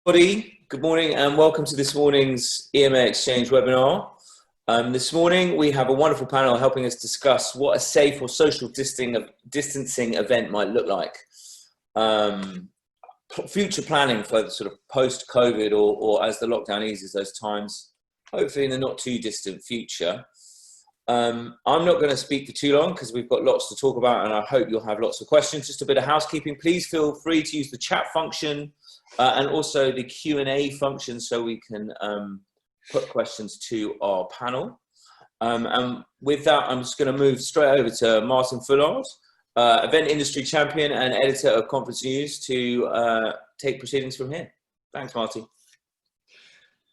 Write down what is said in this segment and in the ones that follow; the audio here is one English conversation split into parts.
Good morning and welcome to this morning's EMA Exchange Webinar. This morning we have a wonderful panel helping us discuss what a safe or social distancing event might look like. Future planning for the sort of post-COVID or as the lockdown eases those times, hopefully in the not too distant future. I'm not going to speak for too long because we've got lots to talk about and I hope you'll have lots of questions. Just a bit of housekeeping, please feel free to use the chat function and also the Q&A function so we can put questions to our panel. And with that, I'm just going to move straight over to Martin Fullard, event industry champion and editor of Conference News, to take proceedings from here. Thanks, Marty.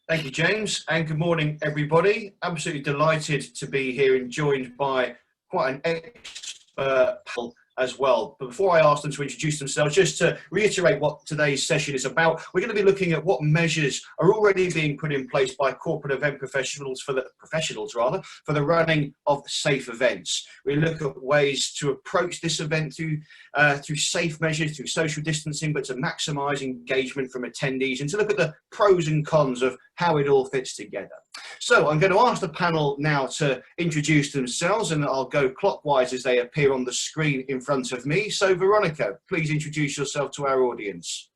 Thank you, James, and good morning, everybody. Absolutely delighted to be here and joined by quite an expert panel as well. But before I ask them to introduce themselves, just to reiterate what today's session is about, we're going to be looking at what measures are already being put in place by corporate event professionals for the running of safe events. We look at ways to approach this event through safe measures, through social distancing, but to maximise engagement from attendees and to look at the pros and cons of how it all fits together. So I'm going to ask the panel now to introduce themselves, and I'll go clockwise as they appear on the screen in front of me. So Veronica, please introduce yourself to our audience.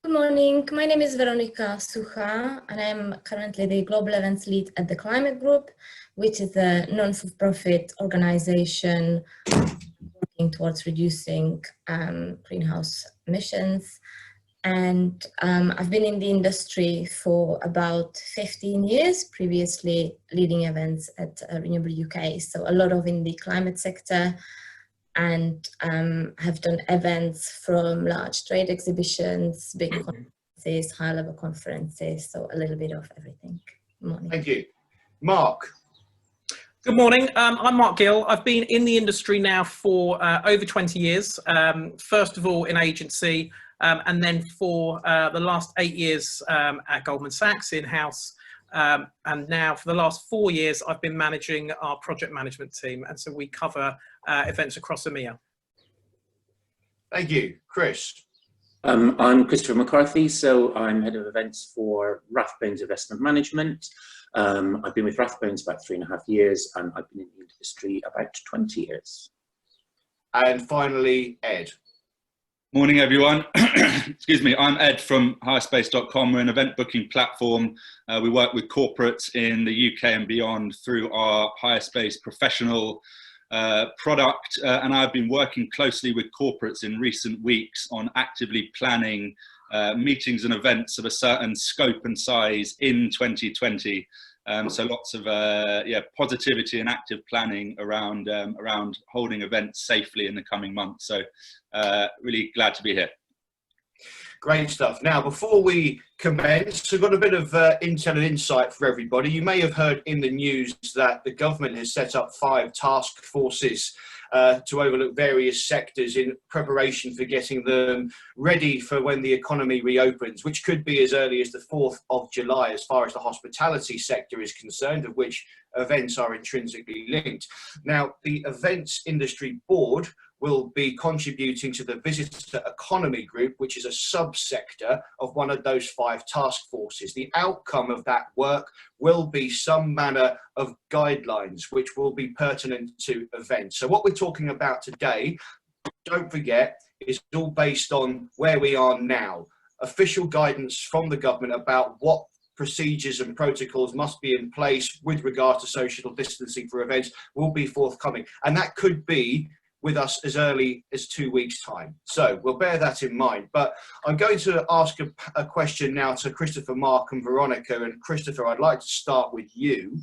Good morning, my name is Veronica Sucha and I'm currently the Global Events Lead at the Climate Group, which is a non-for-profit organization working towards reducing greenhouse emissions. And I've been in the industry for about 15 years, previously leading events at Renewable UK, so a lot of in the climate sector, and have done events from large trade exhibitions, big conferences, high-level conferences, so a little bit of everything. Good morning. Thank you. Mark. Good morning, I'm Mark Gill. I've been in the industry now for over 20 years, first of all in agency, and then for the last 8 years at Goldman Sachs in-house. And now for the last 4 years, I've been managing our project management team. And so we cover events across EMEA. Thank you. Chris. I'm Christopher McCarthy, so I'm head of events for Rathbones Investment Management. I've been with Rathbones about 3.5 years, and I've been in the industry about 20 years. And finally, Ed. Morning, everyone. Excuse me, I'm Ed from highspace.com. We're an event booking platform. We work with corporates in the UK and beyond through our HireSpace professional product. And I've been working closely with corporates in recent weeks on actively planning meetings and events of a certain scope and size in 2020. So lots of positivity and active planning around holding events safely in the coming months. So really glad to be here. Great stuff. Now, before we commence, we've got a bit of intel and insight for everybody. You may have heard in the news that the government has set up 5 task forces to overlook various sectors in preparation for getting them ready for when the economy reopens, which could be as early as the 4th of July as far as the hospitality sector is concerned, of which events are intrinsically linked. Now, the Events Industry Board will be contributing to the Visitor Economy Group, which is a subsector of one of those 5 task forces. The outcome of that work will be some manner of guidelines which will be pertinent to events. So what we're talking about today, don't forget, is all based on where we are now. Official guidance from the government about what procedures and protocols must be in place with regard to social distancing for events will be forthcoming. And that could be with us as early as 2 weeks' time. So we'll bear that in mind. But I'm going to ask a question now to Christopher, Mark and Veronica. And Christopher, I'd like to start with you.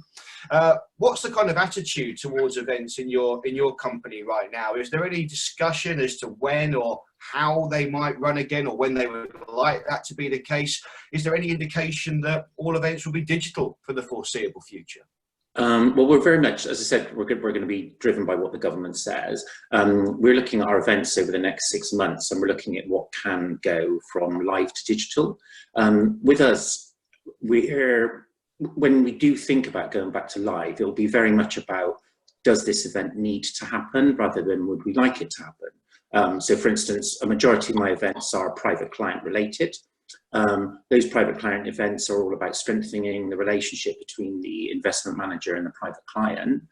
What's the kind of attitude towards events in your company right now? Is there any discussion as to when or how they might run again, or when they would like that to be the case? Is there any indication that all events will be digital for the foreseeable future? Well, we're very much, as I said, we're going to be driven by what the government says. We're looking at our events over the next 6 months, and we're looking at what can go from live to digital. With us, when we do think about going back to live, it'll be very much about, does this event need to happen, rather than would we like it to happen? So for instance, a majority of my events are private client related. Those private client events are all about strengthening the relationship between the investment manager and the private client.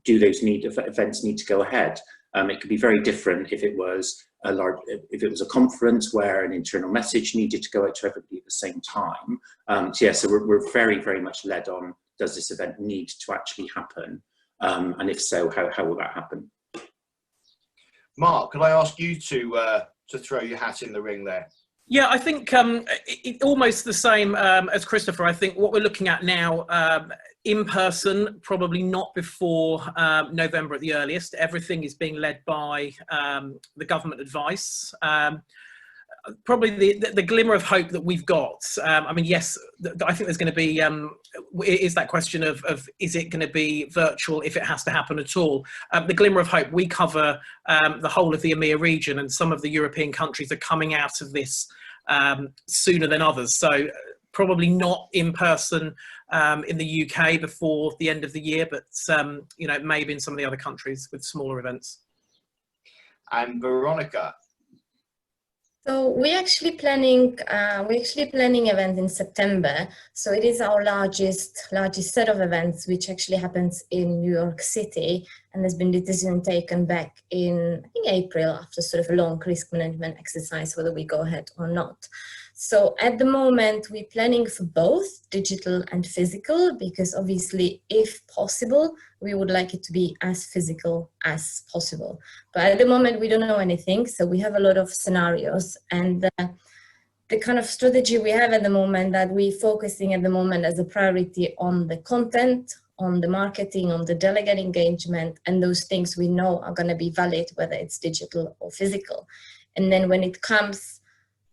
Do those events need to go ahead? It could be very different if it was a conference where an internal message needed to go out to everybody at the same time. So yeah, so we're very, very much led on, does this event need to actually happen? And if so, how will that happen? Mark, could I ask you to throw your hat in the ring there? Yeah, I think almost the same as Christopher. I think what we're looking at now, in person, probably not before November at the earliest. Everything is being led by the government advice. Probably the glimmer of hope that we've got. I mean, yes, I think there's going to be, is that question of is it going to be virtual if it has to happen at all? The glimmer of hope, we cover the whole of the EMEA region, and some of the European countries are coming out of this sooner than others. So probably not in person in the UK before the end of the year, but you know, maybe in some of the other countries with smaller events. And Veronica? So we're actually planning event in September. So it is our largest set of events, which actually happens in New York City, and there's been the decision taken back in, I think, April, after sort of a long risk management exercise, whether we go ahead or not. So at the moment, we're planning for both digital and physical, because obviously, if possible, we would like it to be as physical as possible. But at the moment, we don't know anything. So we have a lot of scenarios, and the kind of strategy we have at the moment, that we're focusing at the moment as a priority on the content, on the marketing, on the delegate engagement, and those things we know are going to be valid, whether it's digital or physical. And then when it comes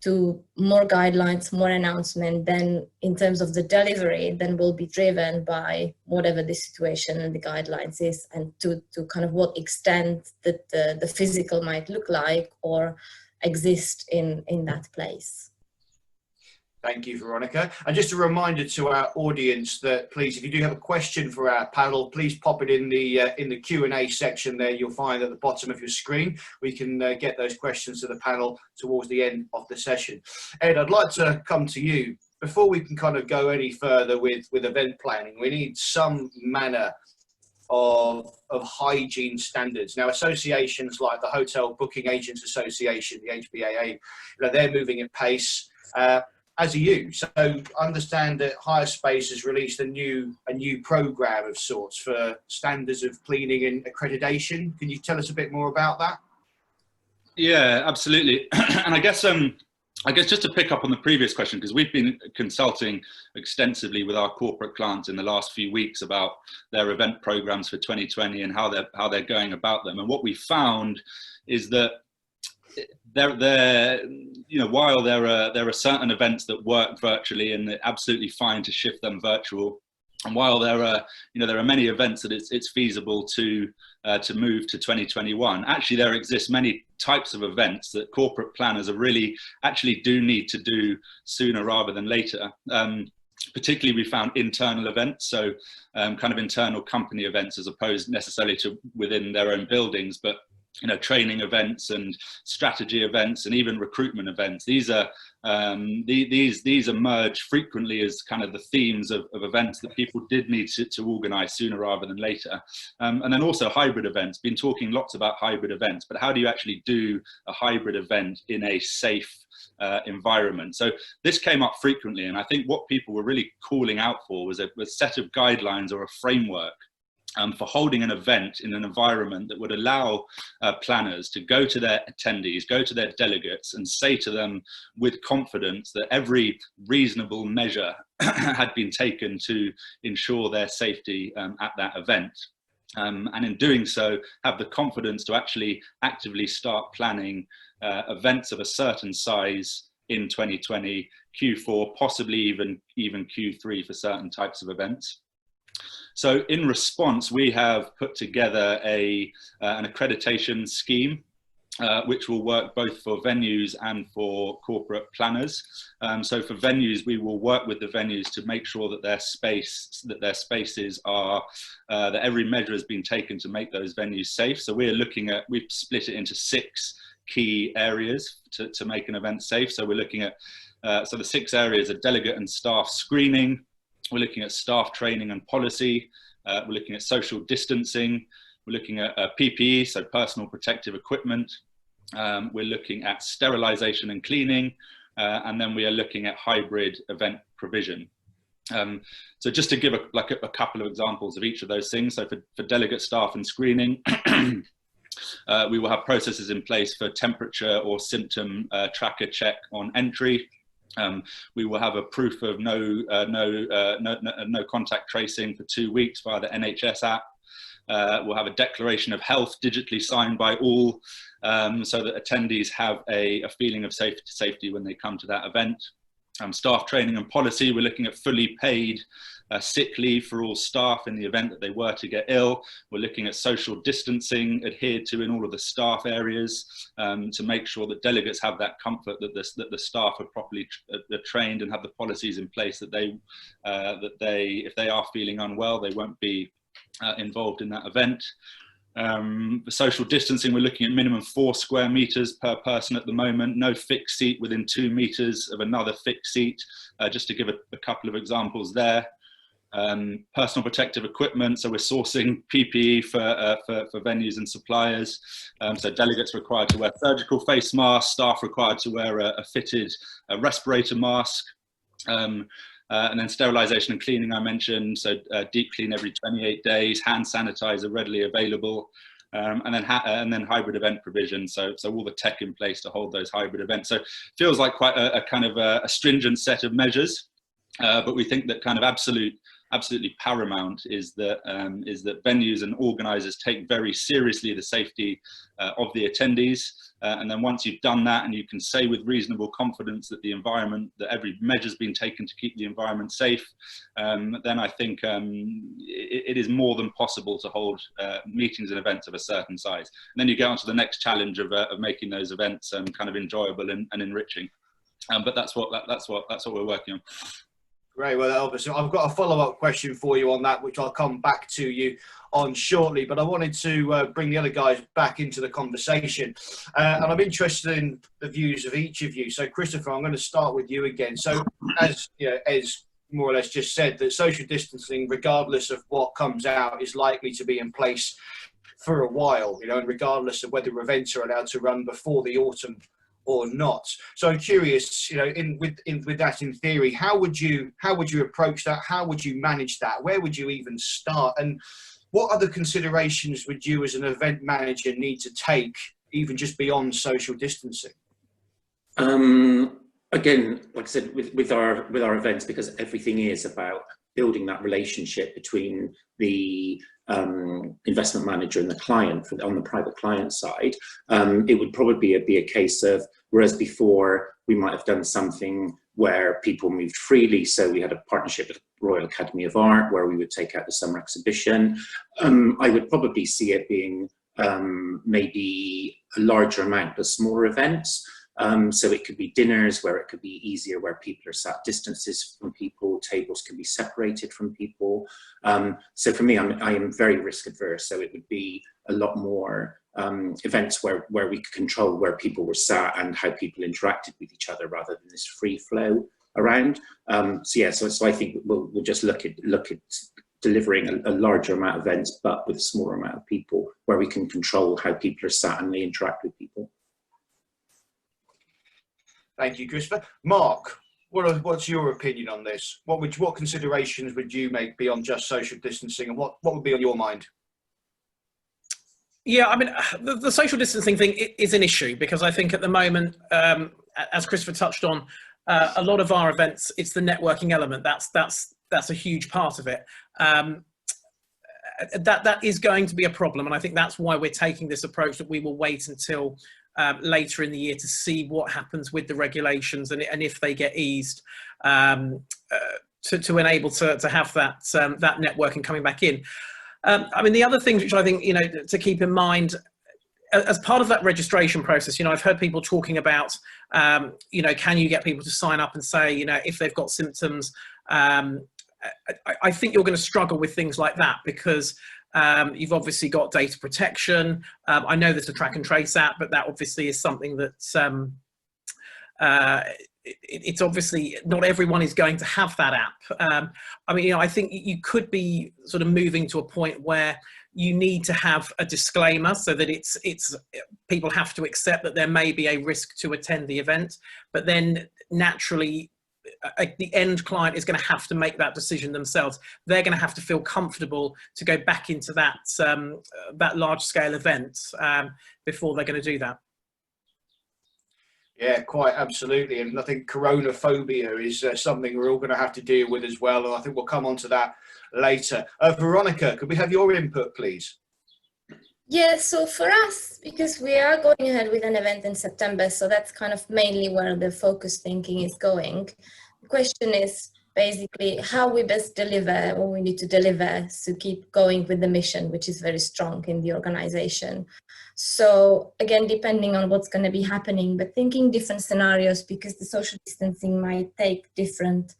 to more guidelines, more announcement, then in terms of the delivery, then will be driven by whatever the situation and the guidelines is, and to kind of what extent that the physical might look like or exist in that place. Thank you, Veronica. And just a reminder to our audience that, please, if you do have a question for our panel, please pop it in the Q&A section there. You'll find at the bottom of your screen. We can get those questions to the panel towards the end of the session. Ed, I'd like to come to you. Before we can kind of go any further with event planning, we need some manner of hygiene standards. Now, associations like the Hotel Booking Agents Association, the HBAA, you know, they're moving at pace. As are you. So I understand that HireSpace has released a new program of sorts for standards of cleaning and accreditation. Can you tell us a bit more about that? Yeah, absolutely. And I guess just to pick up on the previous question, because we've been consulting extensively with our corporate clients in the last few weeks about their event programs for 2020 and how they're going about them. And what we found is that you know, while there are certain events that work virtually and they're absolutely fine to shift them virtual, and while there are many events that it's feasible to move to 2021, actually there exist many types of events that corporate planners are really actually do need to do sooner rather than later. Particularly, we found internal events, so kind of internal company events, as opposed necessarily to within their own buildings, but you know, training events and strategy events and even recruitment events. These emerge frequently as kind of the themes of events that people did need to organise sooner rather than later. And then also hybrid events. Been talking lots about hybrid events, but how do you actually do a hybrid event in a safe environment? So this came up frequently, and I think what people were really calling out for was a set of guidelines or a framework for holding an event in an environment that would allow planners to go to their attendees, go to their delegates, and say to them with confidence that every reasonable measure had been taken to ensure their safety at that event. And in doing so, have the confidence to actually actively start planning events of a certain size in 2020, Q4, possibly even Q3 for certain types of events. So in response, we have put together an accreditation scheme, which will work both for venues and for corporate planners. So for venues, we will work with the venues to make sure that their spaces are, that every measure has been taken to make those venues safe. So we've split it into 6 key areas to make an event safe. So we're looking at So the 6 areas are delegate and staff screening. We're looking at staff training and policy. We're looking at social distancing. We're looking at PPE, so personal protective equipment. We're looking at sterilisation and cleaning. And then we are looking at hybrid event provision. So just to give a couple of examples of each of those things. So for delegate staff and screening, we will have processes in place for temperature or symptom tracker check on entry. We will have a proof of no contact tracing for 2 weeks via the NHS app. We'll have a declaration of health digitally signed by all, so that attendees have a feeling of safety when they come to that event. Staff training and policy, we're looking at fully paid sick leave for all staff in the event that they were to get ill. We're looking at social distancing adhered to in all of the staff areas, to make sure that delegates have that comfort that the staff are properly trained and have the policies in place that if they are feeling unwell, they won't be involved in that event. For social distancing, we're looking at minimum 4 square meters per person at the moment, no fixed seat within 2 meters of another fixed seat, just to give a couple of examples there. Personal protective equipment, so we're sourcing PPE for venues and suppliers. So delegates required to wear surgical face masks, staff required to wear a fitted respirator mask. And then sterilisation and cleaning I mentioned, so deep clean every 28 days, hand sanitizer readily available, and then hybrid event provision, so all the tech in place to hold those hybrid events. So it feels like quite a kind of a stringent set of measures, but we think that kind of absolutely paramount is that venues and organisers take very seriously the safety of the attendees, and then once you've done that and you can say with reasonable confidence that that every measure's been taken to keep the environment safe, then I think it is more than possible to hold meetings and events of a certain size. And then you get on to the next challenge of making those events kind of enjoyable and enriching. But that's what we're working on. Great. Well, Elvis, I've got a follow-up question for you on that, which I'll come back to you on shortly. But I wanted to bring the other guys back into the conversation. And I'm interested in the views of each of you. So, Christopher, I'm going to start with you again. So, as more or less just said, that social distancing, regardless of what comes out, is likely to be in place for a while, and regardless of whether events are allowed to run before the autumn or not. So I'm curious, with that in theory, how would you approach that? How would you manage that? Where would you even start? And what other considerations would you as an event manager need to take, even just beyond social distancing? Again, like I said, with our events, because everything is about building that relationship between the investment manager and the client on the private client side, it would probably be a case of, whereas before we might have done something where people moved freely, so we had a partnership with Royal Academy of Art where we would take out the summer exhibition, I would probably see it being maybe a larger amount of smaller events. So it could be dinners where it could be easier, where people are sat distances from people, tables can be separated from people. So for me, I am very risk adverse. So it would be a lot more events where we could control where people were sat and how people interacted with each other rather than this free flow around. So I think we'll just look at delivering a larger amount of events, but with a smaller amount of people where we can control how people are sat and they interact with people. Thank you, Christopher. Mark, what's your opinion on this? What considerations would you make beyond just social distancing, and what would be on your mind? Yeah, I mean, the social distancing thing is an issue because I think at the moment, as Christopher touched on, a lot of our events, it's the networking element. That's a huge part of it. That is going to be a problem, and I think that's why we're taking this approach that we will wait until later in the year to see what happens with the regulations and if they get eased to enable to have that networking coming back in. I mean, the other things which I think to keep in mind as part of that registration process, I've heard people talking about can you get people to sign up and say if they've got symptoms. I think you're going to struggle with things like that because you've obviously got data protection. I know there's a track and trace app, but that obviously is something that it's obviously not everyone is going to have that app. I mean, I think you could be sort of moving to a point where you need to have a disclaimer so that it's people have to accept that there may be a risk to attend the event, but then naturally the end client is going to have to make that decision themselves. They're going to have to feel comfortable to go back into that that large scale event before they're going to do that. Yeah, quite absolutely. And I think coronaphobia is something we're all going to have to deal with as well. And I think we'll come on to that later. Veronica, could we have your input, please? Yeah, so for us, because we are going ahead with an event in September, so that's kind of mainly where the focus thinking is going. The question is basically how we best deliver what we need to deliver to keep going with the mission, which is very strong in the organization. So again, depending on what's going to be happening, but thinking different scenarios, because the social distancing might take different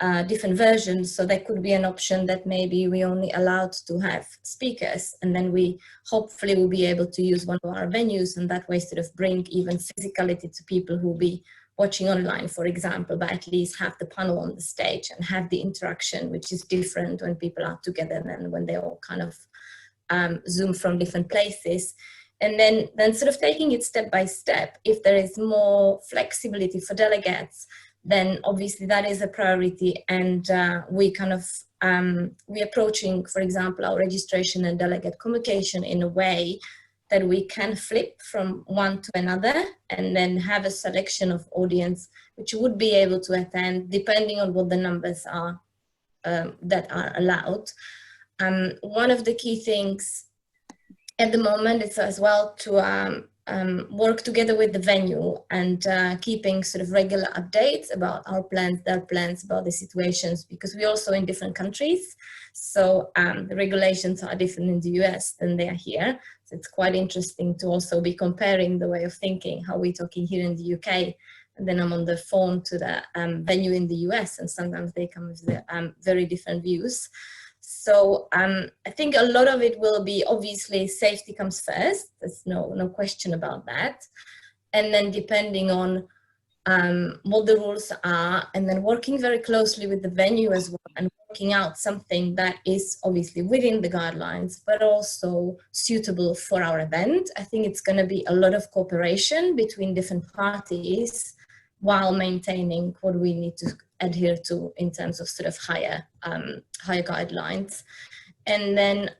versions. So there could be an option that maybe we only allowed to have speakers, and then we hopefully will be able to use one of our venues, and that way sort of bring even physicality to people who will be watching online, for example, but at least have the panel on the stage and have the interaction, which is different when people are together than when they all kind of Zoom from different places. And then sort of taking it step by step, if there is more flexibility for delegates, then obviously that is a priority. And we kind of, we're approaching, for example, our registration and delegate communication in a way that we can flip from one to another and then have a selection of audience which would be able to attend depending on what the numbers are that are allowed. One of the key things at the moment is as well to work together with the venue and keeping sort of regular updates about our plans, their plans, about the situations, because we're also in different countries. So the regulations are different in the US than they are here. So it's quite interesting to also be comparing the way of thinking, how we're talking here in the UK. And then I'm on the phone to the venue in the US, and sometimes they come with the, very different views. So I think a lot of it will be, obviously, safety comes first. There's no question about that. And then depending on what the rules are, and then working very closely with the venue as well, and working out something that is obviously within the guidelines, but also suitable for our event. I think it's going to be a lot of cooperation between different parties while maintaining what we need to adhere to in terms of sort of higher guidelines. And then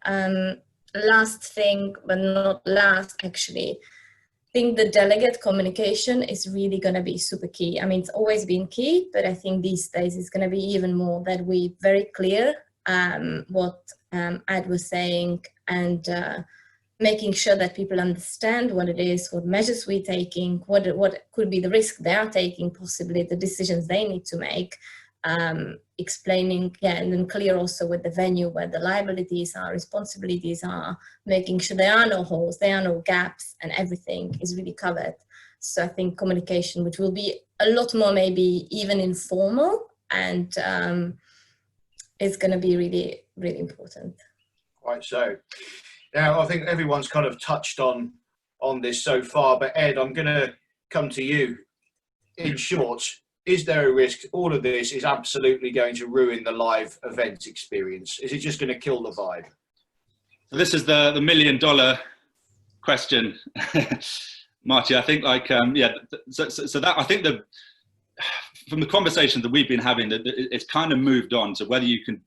last thing, but not last actually, I think the delegate communication is really going to be super key. I mean, it's always been key, but I think these days it's going to be even more that we're very clear what Ed was saying, and making sure that people understand what it is, what measures we're taking, what could be the risk they are taking, possibly the decisions they need to make, explaining, and then clear also with the venue where the liabilities are, responsibilities are, making sure there are no holes, there are no gaps, and everything is really covered. So I think communication, which will be a lot more maybe even informal, and is going to be really, really important. Quite so. Now, I think everyone's kind of touched on this so far, but Ed, I'm going to come to you. In short, is there a risk all of this is absolutely going to ruin the live event experience? Is it just going to kill the vibe? So this is the $1 million question, Marty. I think so that I think from the conversation that we've been having, that it's kind of moved on to whether you can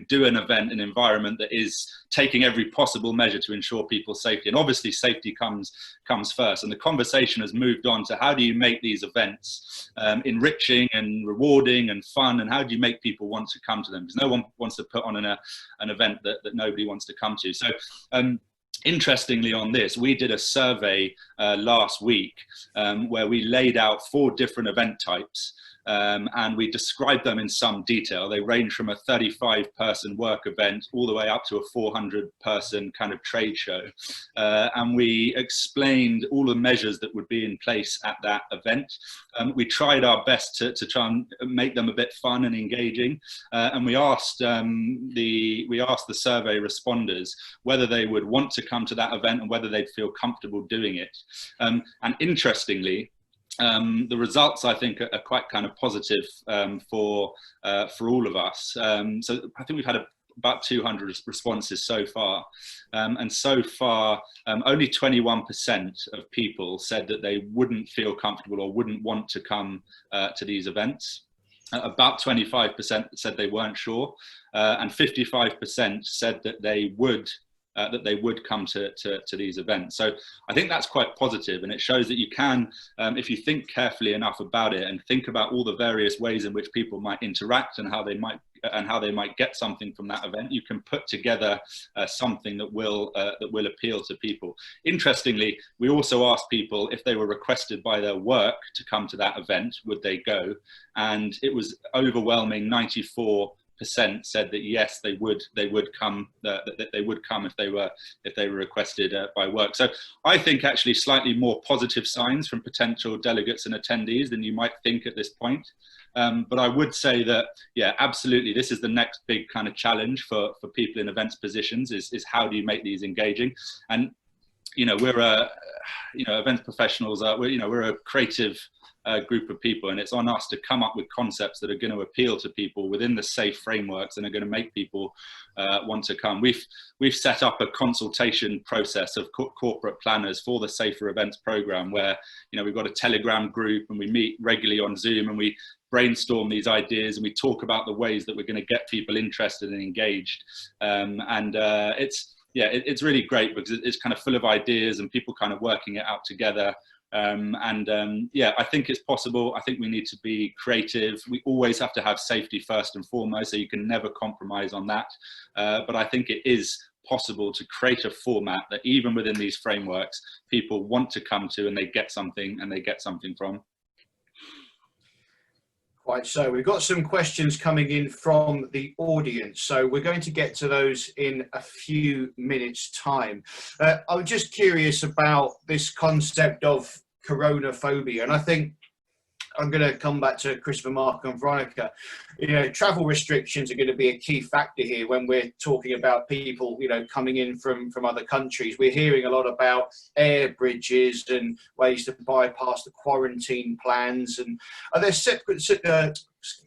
do an event, an environment that is taking every possible measure to ensure people's safety, and obviously safety comes first. And the conversation has moved on to how do you make these events enriching and rewarding and fun, and how do you make people want to come to them, because no one wants to put on an event that nobody wants to come to. So interestingly, on this, we did a survey last week where we laid out 4 different event types, and we described them in some detail. They range from a 35-person work event all the way up to a 400-person kind of trade show. And we explained all the measures that would be in place at that event. We tried our best to try and make them a bit fun and engaging. And we asked the survey responders whether they would want to come to that event and whether they'd feel comfortable doing it. And interestingly, the results, I think, are quite kind of positive for all of us. So I think we've had about 200 responses so far, and so far only 21% of people said that they wouldn't feel comfortable or wouldn't want to come to these events. About 25% said they weren't sure, and 55% said that they would come to these events. So I think that's quite positive, and it shows that you can, if you think carefully enough about it and think about all the various ways in which people might interact and how they might get something from that event, you can put together something that will appeal to people. Interestingly, we also asked people if they were requested by their work to come to that event, would they go? And it was overwhelming. 94% said that yes, they would come. That they would come if they were requested by work. So I think actually slightly more positive signs from potential delegates and attendees than you might think at this point. But I would say that, yeah, absolutely, this is the next big kind of challenge for people in events positions is how do you make these engaging? And we're events professionals. We're a creative group of people, and it's on us to come up with concepts that are going to appeal to people within the safe frameworks and are going to make people want to come. We've set up a consultation process of corporate planners for the Safer Events program, where we've got a Telegram group and we meet regularly on Zoom and we brainstorm these ideas and we talk about the ways that we're going to get people interested and engaged. It's really great because it's kind of full of ideas and people kind of working it out together. I think it's possible. I think we need to be creative. We always have to have safety first and foremost, so you can never compromise on that. But I think it is possible to create a format that even within these frameworks, people want to come to and they get something from. Right, so we've got some questions coming in from the audience, so we're going to get to those in a few minutes' time. I'm just curious about this concept of coronaphobia, and I think I'm going to come back to Christopher, Mark and Veronica. Travel restrictions are going to be a key factor here when we're talking about people, coming in from other countries. We're hearing a lot about air bridges and ways to bypass the quarantine plans. And are there separate,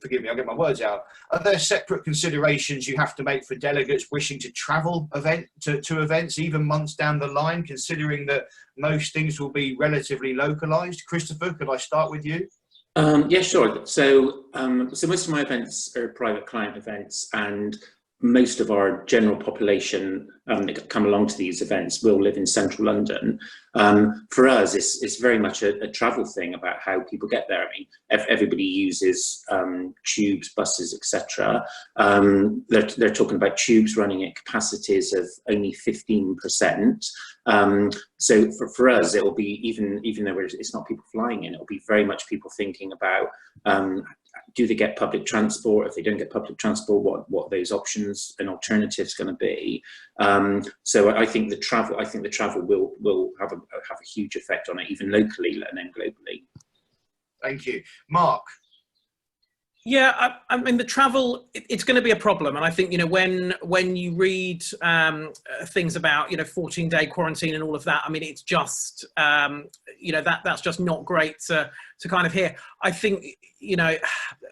forgive me, I'll get my words out. Are there separate considerations you have to make for delegates wishing to travel to events even months down the line, considering that most things will be relatively localized? Christopher, could I start with you? Yeah, sure. So most of my events are private client events, and most of our general population that come along to these events will live in central London. For us, it's very much a travel thing about how people get there. I mean, everybody uses tubes, buses, etc. They're talking about tubes running at capacities of only 15%. So for us, it will be, even though it's not people flying in, it will be very much people thinking about do they get public transport? If they don't get public transport, what those options and alternatives going to be? So I think the travel will have a huge effect on it, even locally and then globally. Thank you, Mark. Yeah, I mean, the travel, it's going to be a problem. And I think, when you read things about, 14-day quarantine and all of that, I mean, it's just, that's just not great to kind of hear. I think,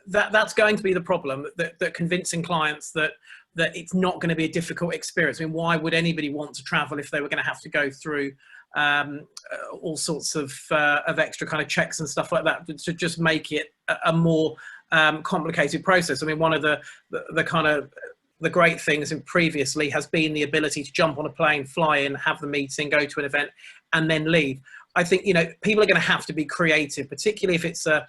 that's going to be the problem, that convincing clients that it's not going to be a difficult experience. I mean, why would anybody want to travel if they were going to have to go through all sorts of extra kind of checks and stuff like that to just make it a more complicated process? I mean, one of the kind of the great things in previously has been the ability to jump on a plane, fly in, have the meeting, go to an event, and then leave. I think people are going to have to be creative, particularly if it's a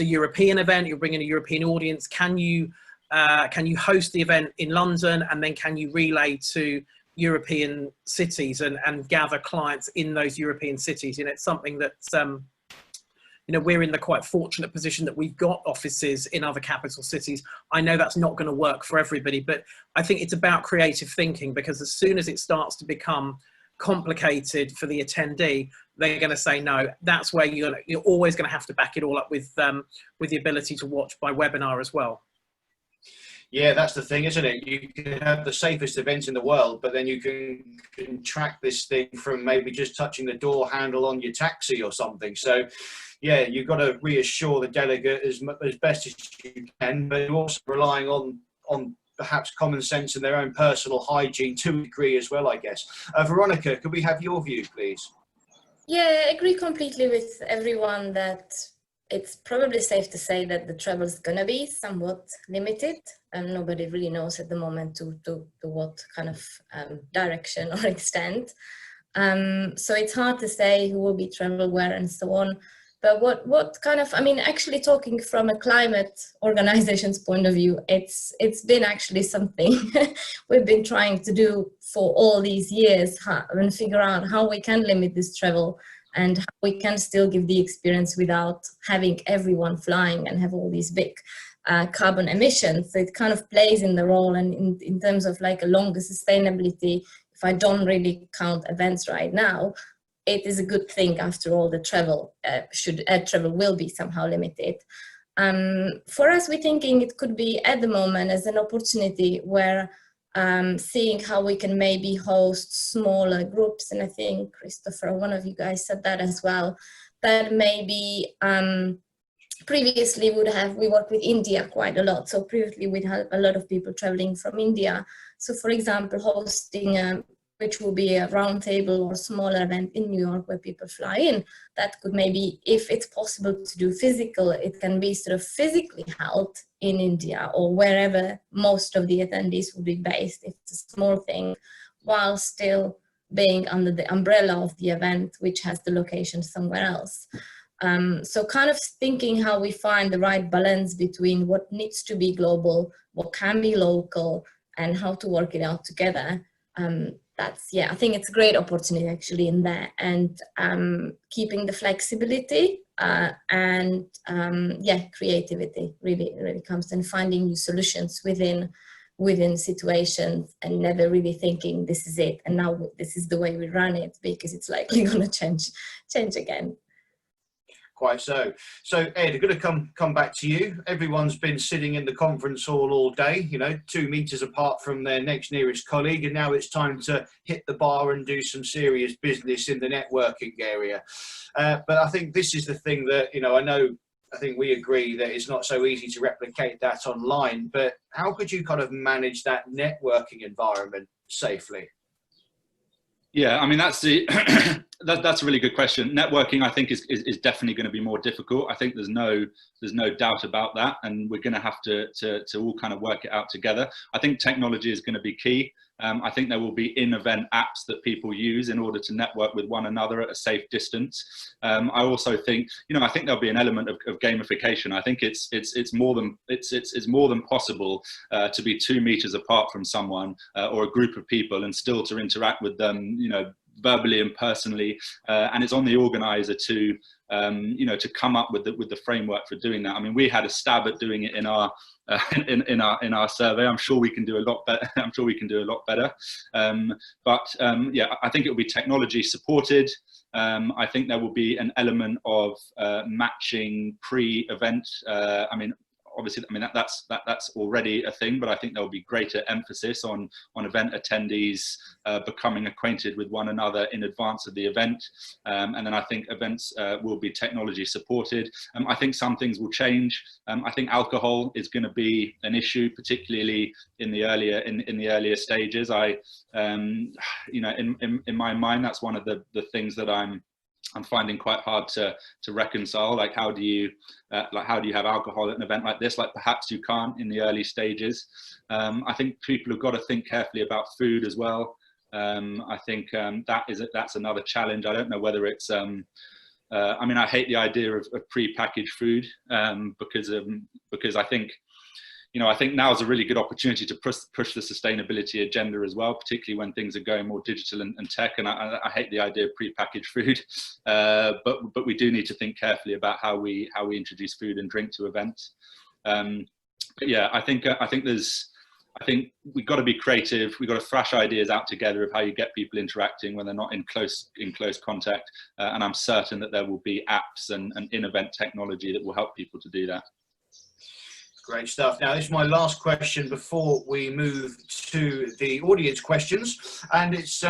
European event. You're bringing a European audience. Can you host the event in London, and then can you relay to European cities and gather clients in those European cities? It's something that we're in the quite fortunate position that we've got offices in other capital cities. I know that's not going to work for everybody, but I think it's about creative thinking, because as soon as it starts to become complicated for the attendee, they're going to say no. That's where you're always going to have to back it all up with the ability to watch by webinar as well. Yeah, that's the thing, isn't it? You can have the safest event in the world, but then you can track this thing from maybe just touching the door handle on your taxi or something. So, yeah, you've got to reassure the delegate as best as you can, but you're also relying on perhaps common sense and their own personal hygiene to a degree as well, I guess. Veronica, could we have your view, please? Yeah, I agree completely with everyone that it's probably safe to say that the travel is going to be somewhat limited, and nobody really knows at the moment to what kind of direction or extent. So it's hard to say who will be travel where and so on. But what kind of, I mean, actually talking from a climate organization's point of view, it's been actually something we've been trying to do for all these years, and figure out how we can limit this travel and how we can still give the experience without having everyone flying and have all these big carbon emissions. So it kind of plays in the role, and in terms of like a longer sustainability, if I don't really count events right now, it is a good thing after all. The travel travel will be somehow limited. For us, we're thinking it could be at the moment as an opportunity where seeing how we can maybe host smaller groups, and I think Christopher, one of you guys said that as well, that maybe previously we worked with India quite a lot, so previously we'd had a lot of people traveling from India. So for example, hosting which will be a roundtable or smaller event in New York where people fly in, that could maybe, if it's possible to do physical, it can be sort of physically held in India or wherever most of the attendees will be based, if it's a small thing, while still being under the umbrella of the event, which has the location somewhere else. So kind of thinking how we find the right balance between what needs to be global, what can be local, and how to work it out together. Yeah, I think it's a great opportunity actually in there, and keeping the flexibility and yeah, creativity really comes, and finding new solutions within situations, and never really thinking this is it and now this is the way we run it, because it's likely going to change again. Quite so. So Ed, I'm going to come back to you. Everyone's been sitting in the conference hall all day, 2 meters apart from their next nearest colleague, and now it's time to hit the bar and do some serious business in the networking area. But I think this is the thing that, I think we agree that it's not so easy to replicate that online, but how could you kind of manage that networking environment safely? Yeah, I mean, that's a really good question. Networking, I think, is definitely going to be more difficult. I think there's no doubt about that, and we're going to have to all kind of work it out together. I think technology is going to be key. I think there will be in-event apps that people use in order to network with one another at a safe distance. I also think, I think there'll be an element of gamification. I think it's more than possible to be 2 meters apart from someone or a group of people and still to interact with them, verbally and personally. And it's on the organizer to to come up with the framework for doing that. I mean, we had a stab at doing it in our survey. I'm sure we can do a lot better. Yeah, I think it will be technology supported. I think there will be an element of matching pre-event. Obviously, that's already a thing, but I think there will be greater emphasis on event attendees becoming acquainted with one another in advance of the event, and then I think events will be technology supported. I think some things will change. I think alcohol is going to be an issue, particularly in the earlier stages. In my mind, that's one of the things that I'm finding quite hard to reconcile. Like, how do you have alcohol at an event like this? Like, perhaps you can't in the early stages. I think people have got to think carefully about food as well. I think that's another challenge. I don't know whether it's I hate the idea of pre-packaged food because I think I think now is a really good opportunity to push the sustainability agenda as well, particularly when things are going more digital and tech. And I hate the idea of pre-packaged food, but we do need to think carefully about how we introduce food and drink to events. But yeah, I think we've got to be creative. We've got to thrash ideas out together of how you get people interacting when they're not in close contact. And I'm certain that there will be apps and in-event technology that will help people to do that. Great stuff. Now, this is my last question before we move to the audience questions, and it's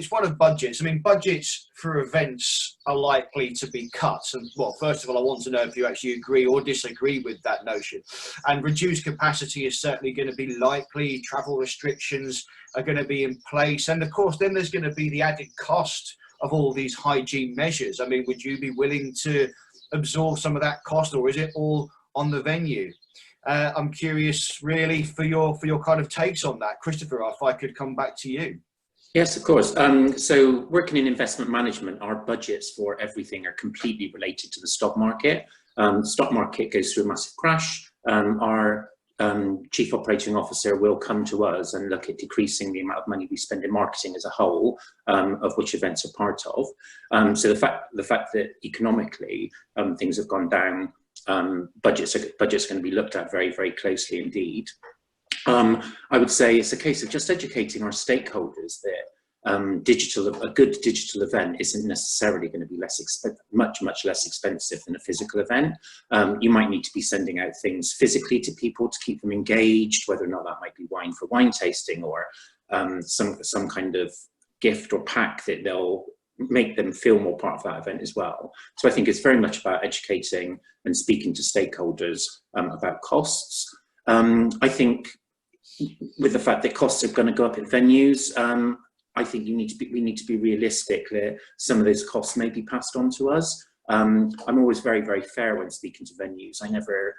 one of budgets. I mean, budgets for events are likely to be cut. And, well, first of all, I want to know if you actually agree or disagree with that notion. And reduced capacity is certainly going to be likely. Travel restrictions are going to be in place. And, of course, then there's going to be the added cost of all these hygiene measures. I mean, would you be willing to absorb some of that cost, or is it all on the venue? I'm curious, really, for your kind of takes on that, Christopher. If I could come back to you. Yes, of course. So working in investment management, our budgets for everything are completely related to the stock market. The stock market goes through a massive crash. Our chief operating officer will come to us and look at decreasing the amount of money we spend in marketing as a whole, of which events are part of. So the fact that economically things have gone down, budgets are going to be looked at very, very closely indeed. I would say it's a case of just educating our stakeholders that a good digital event isn't necessarily going to be much less expensive than a physical event. You might need to be sending out things physically to people to keep them engaged, whether or not that might be wine for wine tasting, or some kind of gift or pack that they'll make them feel more part of that event as well. So I think it's very much about educating and speaking to stakeholders about costs. I think with the fact that costs are going to go up at venues, I think we need to be realistic that some of those costs may be passed on to us. I'm always very, very fair when speaking to venues. I never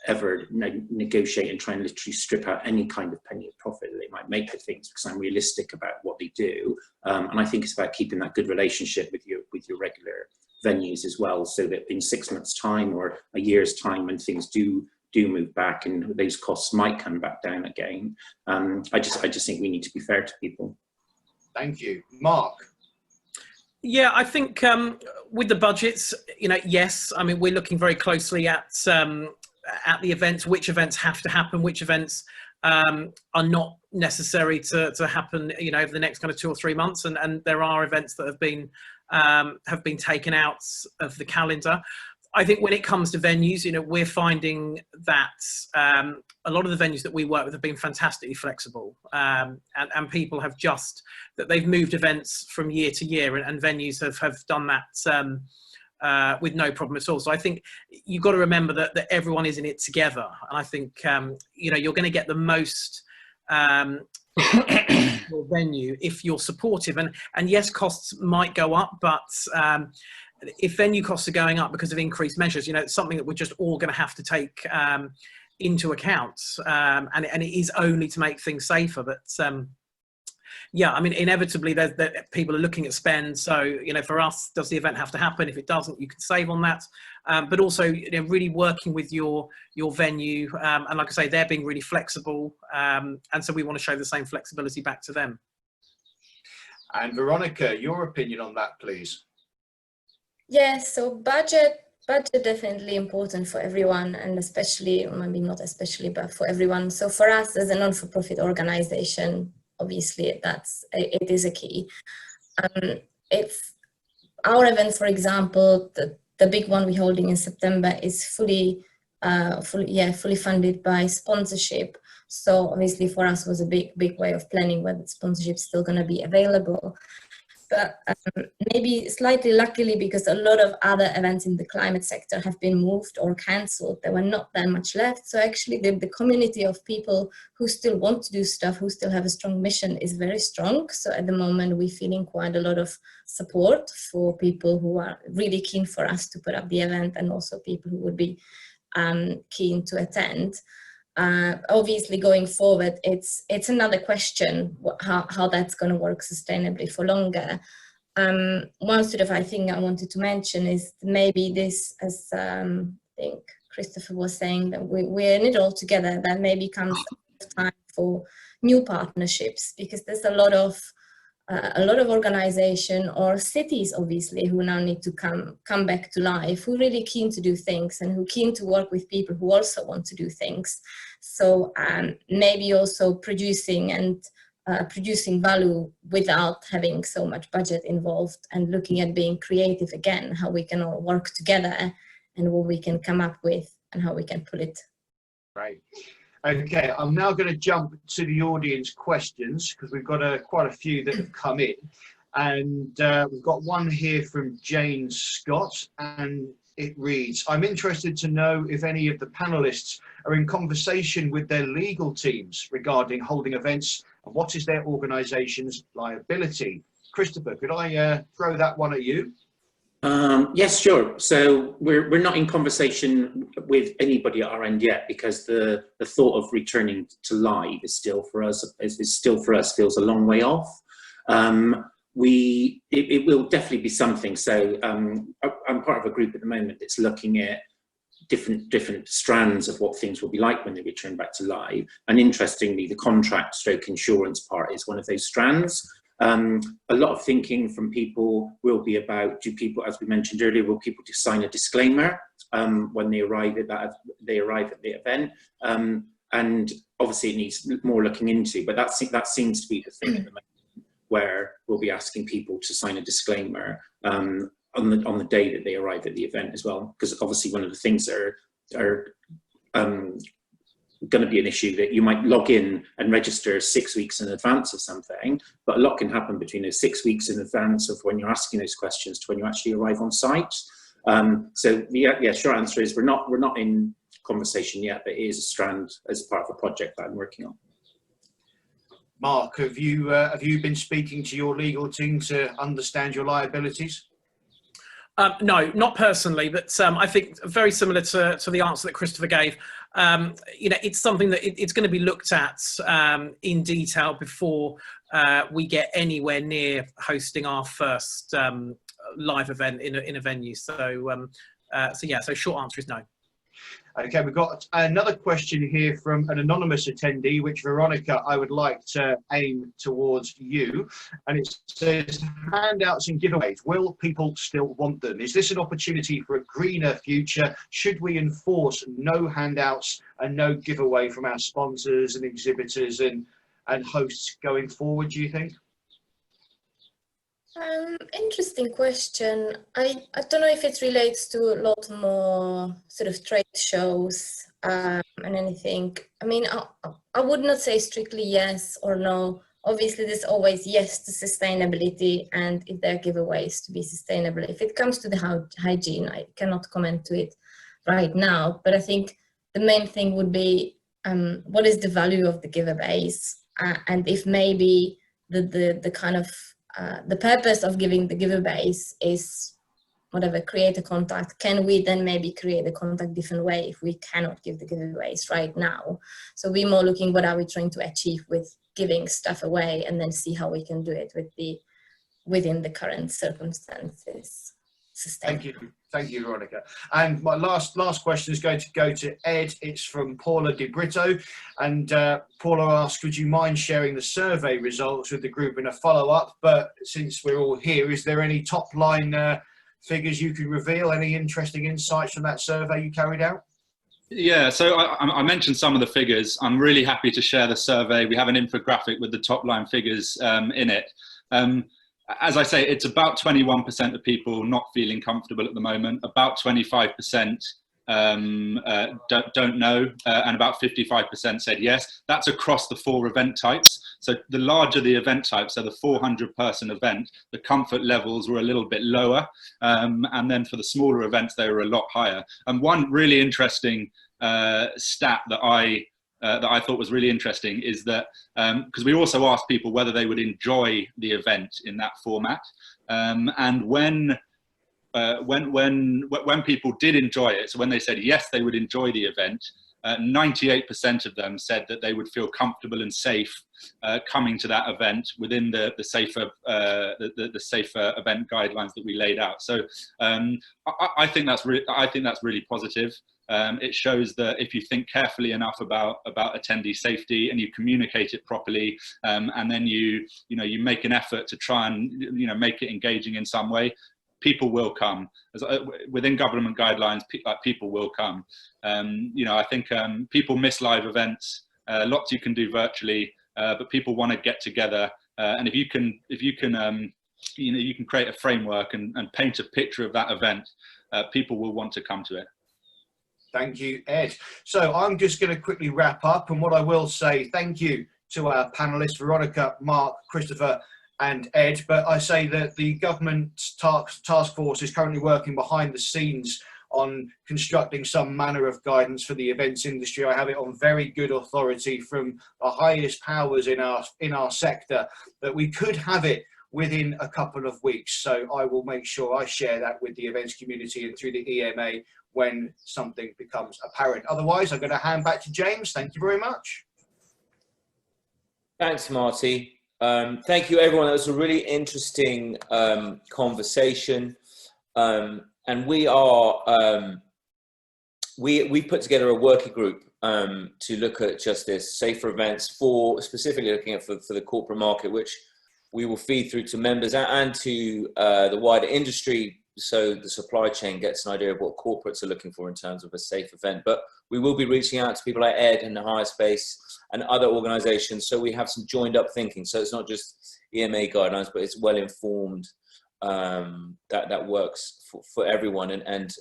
ever negotiate and try and literally strip out any kind of penny of profit that they might make of things, because I'm realistic about what they do. And I think it's about keeping that good relationship with your regular venues as well, so that in 6 months' time or a year's time, when things do move back and those costs might come back down again, I just think we need to be fair to people. Thank you. Mark? Yeah, I think with the budgets, yes, I mean, we're looking very closely at the events, which events have to happen, which events are not necessary to happen, over the next kind of 2 or 3 months. And there are events that have been taken out of the calendar. I think when it comes to venues, we're finding that a lot of the venues that we work with have been fantastically flexible, and people have they've moved events from year to year, and venues have done that with no problem at all. So I think you've got to remember that everyone is in it together, and I think you're going to get the most your venue if you're supportive, and yes, costs might go up, but if venue costs are going up because of increased measures, it's something that we're just all going to have to take into account, and it is only to make things safer. But yeah, I mean, inevitably, people are looking at spend. So, for us, does the event have to happen? If it doesn't, you can save on that. But also, really working with your venue, and like I say, they're being really flexible, and so we want to show the same flexibility back to them. And Veronica, your opinion on that, please. Yes, so budget definitely important for everyone, and especially, maybe not especially, but for everyone. So for us as a non-for-profit organization, obviously it is a key. If our events, for example, the big one we're holding in September is fully funded by sponsorship. So obviously for us was a big way of planning whether sponsorship is still going to be available. But maybe slightly luckily, because a lot of other events in the climate sector have been moved or cancelled, there were not that much left. So actually the community of people who still want to do stuff, who still have a strong mission, is very strong. So at the moment we're feeling quite a lot of support for people who are really keen for us to put up the event, and also people who would be keen to attend. Obviously going forward, it's another question how that's going to work sustainably for longer. One sort of thing I wanted to mention is maybe this, as I think Christopher was saying, that we're in it all together, that maybe comes time for new partnerships, because there's a lot of organization or cities, obviously, who now need to come back to life, who are really keen to do things and who are keen to work with people who also want to do things. So maybe also producing value without having so much budget involved, and looking at being creative again, how we can all work together and what we can come up with and how we can pull it Great. Okay, I'm now going to jump to the audience questions because we've got quite a few that have come in. And we've got one here from Jane Scott, and it reads, I'm interested to know if any of the panelists are in conversation with their legal teams regarding holding events, and what is their organisation's liability? Christopher, could I throw that one at you? Yes, sure. So we're not in conversation with anybody at our end yet, because the thought of returning to live is still for us feels a long way off. It will definitely be something. So I'm part of a group at the moment that's looking at different strands of what things will be like when they return back to live. And interestingly, the contract stroke insurance part is one of those strands. A lot of thinking from people will be about, do people, as we mentioned earlier, will people just sign a disclaimer when they arrive at the event? And obviously it needs more looking into, but that seems to be the thing at the moment, where we'll be asking people to sign a disclaimer on the day that they arrive at the event as well, because obviously one of the things that are going to be an issue that you might log in and register 6 weeks in advance of something, but a lot can happen between those 6 weeks in advance of when you're asking those questions to when you actually arrive on site. So yeah, short answer is we're not in conversation yet, but it is a strand as part of a project that I'm working on. Mark, have you been speaking to your legal team to understand your liabilities? No, not personally, but I think very similar to the answer that Christopher gave. It's something that it's going to be looked at in detail before we get anywhere near hosting our first live event in a venue. So short answer is no. Okay, we've got another question here from an anonymous attendee, which, Veronica, I would like to aim towards you. And it says, handouts and giveaways, will people still want them? Is this an opportunity for a greener future? Should we enforce no handouts and no giveaway from our sponsors and exhibitors and hosts going forward, do you think? Interesting question. I don't know if it relates to a lot more sort of trade shows and anything. I mean, I would not say strictly yes or no. Obviously, there's always yes to sustainability, and if there are giveaways to be sustainable. If it comes to the hygiene, I cannot comment to it right now. But I think the main thing would be what is the value of the giveaways, and if maybe the kind of the purpose of giving the giveaways is whatever, create a contact. Can we then maybe create a contact different way if we cannot give the giveaways right now? So we're more looking what are we trying to achieve with giving stuff away, and then see how we can do it within the current circumstances. Thank you, Veronica. And my last question is going to go to Ed. It's from Paula Di Brito, and Paula asks, would you mind sharing the survey results with the group in a follow-up? But since we're all here, is there any top line figures you can reveal? Any interesting insights from that survey you carried out? Yeah, so I mentioned some of the figures. I'm really happy to share the survey. We have an infographic with the top line figures in it. As I say, it's about 21% of people not feeling comfortable at the moment, about 25% don't know, and about 55% said yes. That's across the 4 event types. So the larger the event type, so the 400-person event, the comfort levels were a little bit lower, and then for the smaller events, they were a lot higher. And one really interesting stat that I thought was really interesting is that, because we also asked people whether they would enjoy the event in that format, and when people did enjoy it, so when they said yes, they would enjoy the event, 98% of them said that they would feel comfortable and safe coming to that event within the safer event guidelines that we laid out. So I think that's really positive. It shows that if you think carefully enough about attendee safety and you communicate it properly, and then you make an effort to try and make it engaging in some way, people will come. Within government guidelines, people will come. I think people miss live events. Lots you can do virtually, but people want to get together. And if you can create a framework and paint a picture of that event, people will want to come to it. Thank you, Ed. So I'm just going to quickly wrap up, and what I will say, thank you to our panelists, Veronica, Mark, Christopher and Ed, but I say that the government task force is currently working behind the scenes on constructing some manner of guidance for the events industry. I have it on very good authority from the highest powers in our sector that we could have it within a couple of weeks. So I will make sure I share that with the events community and through the EMA when something becomes apparent. Otherwise, I'm going to hand back to James. Thank you very much. Thanks, Marty. Thank you, everyone. That was a really interesting conversation. And we are, we put together a working group to look at just this safer events for specifically looking at for the corporate market, which we will feed through to members and to the wider industry, so the supply chain gets an idea of what corporates are looking for in terms of a safe event. But we will be reaching out to people like Ed and the Higher Space and other organizations, so we have some joined up thinking. So it's not just EMA guidelines, but it's well informed, that works for everyone. And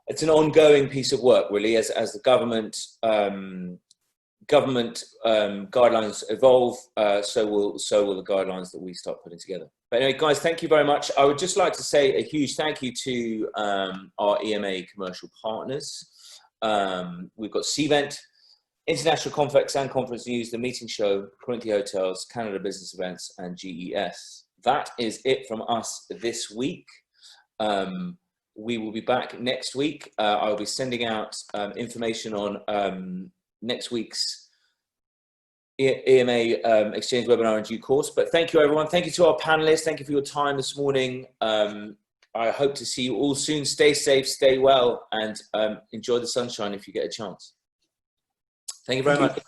it's an ongoing piece of work, really, as the government guidelines evolve, so will the guidelines that we start putting together. But anyway, guys, thank you very much. I would just like to say a huge thank you to our EMA commercial partners. We've got Cvent, International Convex and Conference News, The Meeting Show, Quinty Hotels, Canada Business Events, and GES. That is it from us this week. We will be back next week. I'll be sending out information on next week's EMA Exchange Webinar in due course. But thank you, everyone. Thank you to our panelists. Thank you for your time this morning. I hope to see you all soon. Stay safe, stay well, and enjoy the sunshine if you get a chance. Thank you very much.